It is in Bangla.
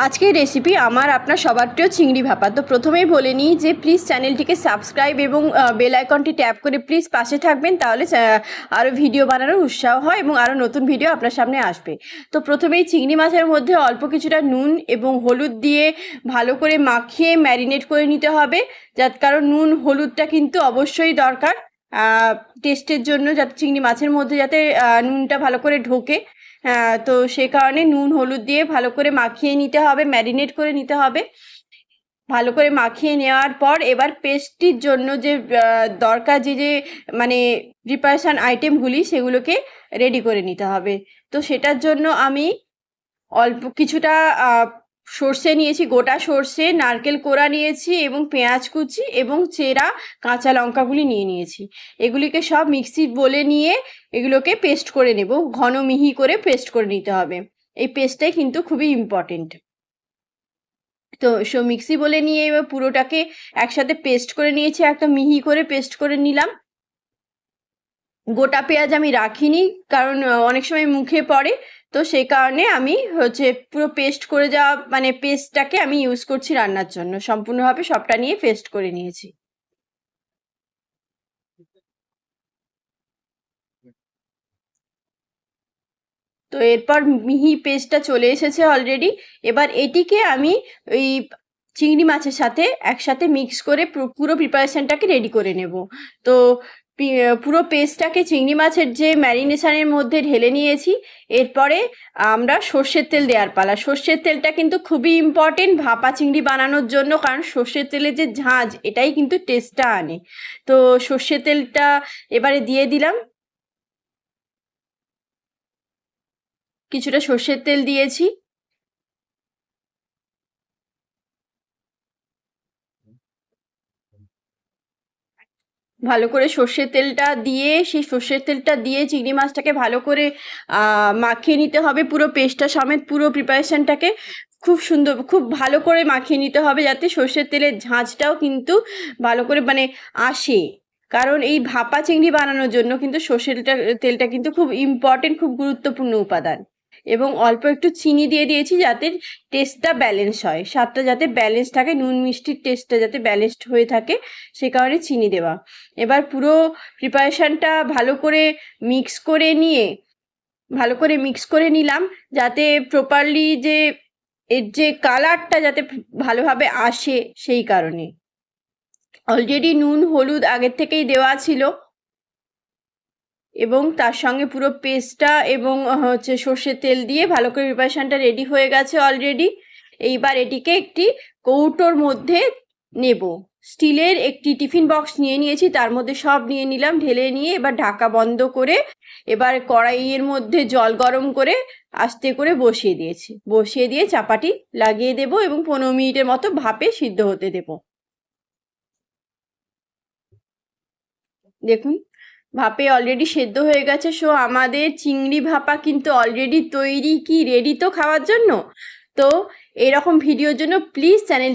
আজকের রেসিপি আমার আপনার সবার প্রিয় চিংড়ি ভাপা। তো প্রথমেই বলে নিই যে প্লিজ চ্যানেলটিকে সাবস্ক্রাইব এবং বেল আইকনটি ট্যাপ করে প্লিজ পাশে থাকবেন, তাহলে আরও ভিডিও বানানোর উৎসাহ হয় এবং আরও নতুন ভিডিও আপনার সামনে আসবে। তো প্রথমেই চিংড়ি মাছের মধ্যে অল্প কিছুটা নুন এবং হলুদ দিয়ে ভালো করে মাখিয়ে ম্যারিনেট করে নিতে হবে, কারণ নুন হলুদটা কিন্তু অবশ্যই দরকার টেস্টের জন্য, যাতে চিংড়ি মাছের মধ্যে যাতে নুনটা ভালো করে ঢোকে। তো সে কারণে নুন হলুদ দিয়ে ভালো করে মাখিয়ে নিতে হবে, ম্যারিনেট করে নিতে হবে। ভালো করে মাখিয়ে নেওয়ার পর এবার পেস্টটির জন্য যে দরকার যে মানে প্রিপারেশান আইটেমগুলি সেগুলোকে রেডি করে নিতে হবে। তো সেটার জন্য আমি অল্প কিছুটা সর্ষে নিয়েছি, গোটা সর্ষে, নারকেল কোড়া নিয়েছি এবং পেঁয়াজ কুচি এবং চেরা কাঁচা লঙ্কাগুলি নিয়েছি। এগুলিকে সব মিক্সি বলে নিয়ে এগুলোকে পেস্ট করে নেব, ঘন মিহি করে পেস্ট করে নিতে হবে। এই পেস্টটাই কিন্তু খুবই ইম্পর্টেন্ট। তো মিক্সি বলে নিয়ে এবার পুরোটাকে একসাথে পেস্ট করে নিয়েছি, একটা মিহি করে পেস্ট করে নিলাম। গোটা পেঁয়াজ আমি রাখিনি, কারণ অনেক সময় মুখে পড়ে, তো সেই কারণে আমি পুরো পেস্ট করে যাওয়া পেস্টটাকে আমি ইউজ করছি রান্নার জন্য। সম্পূর্ণভাবে সবটা নিয়ে পেস্ট করে নিয়েছি। তো এরপর মিহি পেস্টটা চলে এসেছে অলরেডি। এবার এটিকে আমি ওই চিংড়ি মাছের সাথে একসাথে মিক্স করে পুরো প্রিপারেশনটাকে রেডি করে নেব। তো পুরো পেস্টটাকে চিংড়ি মাছের যে ম্যারিনেশনের মধ্যে ঢেলে নিয়েছি। এরপরে আমরা সর্ষের তেল দেওয়ার পালা। সর্ষের তেলটা কিন্তু খুবই ইম্পর্টেন্ট ভাপা চিংড়ি বানানোর জন্য, কারণ সর্ষের তেলের যে ঝাঁঝ এটাই কিন্তু টেস্টটা আনে। তো সর্ষের তেলটা এবারে দিয়ে দিলাম, কিছুটা সর্ষের তেল দিয়েছি। ভালো করে সর্ষের তেলটা দিয়ে চিংড়ি মাছটাকে ভালো করে মাখিয়ে নিতে হবে, পুরো পেস্টটা সমেত পুরো প্রিপারেশনটাকে খুব ভালো করে মাখিয়ে নিতে হবে, যাতে সর্ষের তেলের ঝাঁঝটাও কিন্তু ভালো করে আসে। কারণ এই ভাপা চিংড়ি বানানোর জন্য কিন্তু সর্ষের তেলটা কিন্তু খুব ইম্পর্টেন্ট, খুব গুরুত্বপূর্ণ উপাদান। এবং অল্প একটু চিনি দিয়ে দিয়েছি, যাতে টেস্টটা ব্যালেন্স হয়, স্বাদটা যাতে ব্যালেন্স থাকে, নুন মিষ্টির টেস্টটা যাতে ব্যালেন্সড হয়ে থাকে, সে কারণে চিনি দেওয়া। এবার পুরো প্রিপারেশানটা ভালো করে মিক্স করে নিলাম, যাতে প্রপারলি এর যে কালারটা যাতে ভালোভাবে আসে, সেই কারণে। অলরেডি নুন হলুদ আগের থেকেই দেওয়া ছিল এবং তার সঙ্গে পুরো পেস্টটা এবং সর্ষের তেল দিয়ে ভালো করে প্রিপারেশানটা রেডি হয়ে গেছে অলরেডি। এইবার এটিকে একটি কৌটোর মধ্যে নেব। স্টিলের একটি টিফিন বক্স নিয়েছি, তার মধ্যে সব নিয়ে নিলাম, ঢেলে নিয়ে এবার ঢাকা বন্ধ করে এবার কড়াইয়ের মধ্যে জল গরম করে আস্তে করে বসিয়ে দিয়ে চাপাটি লাগিয়ে দেব এবং 15 মিনিটের মতো ভাপে সিদ্ধ হতে দেব। দেখুন ভাপে অলরেডি সেদ্ধ হয়ে গেছে। আমাদের চিংড়ি ভাপা কিন্তু অলরেডি তৈরি, কি রেডি তো খাওয়ার জন্য। তো এরকম ভিডিওর জন্য প্লিজ চ্যানেলটি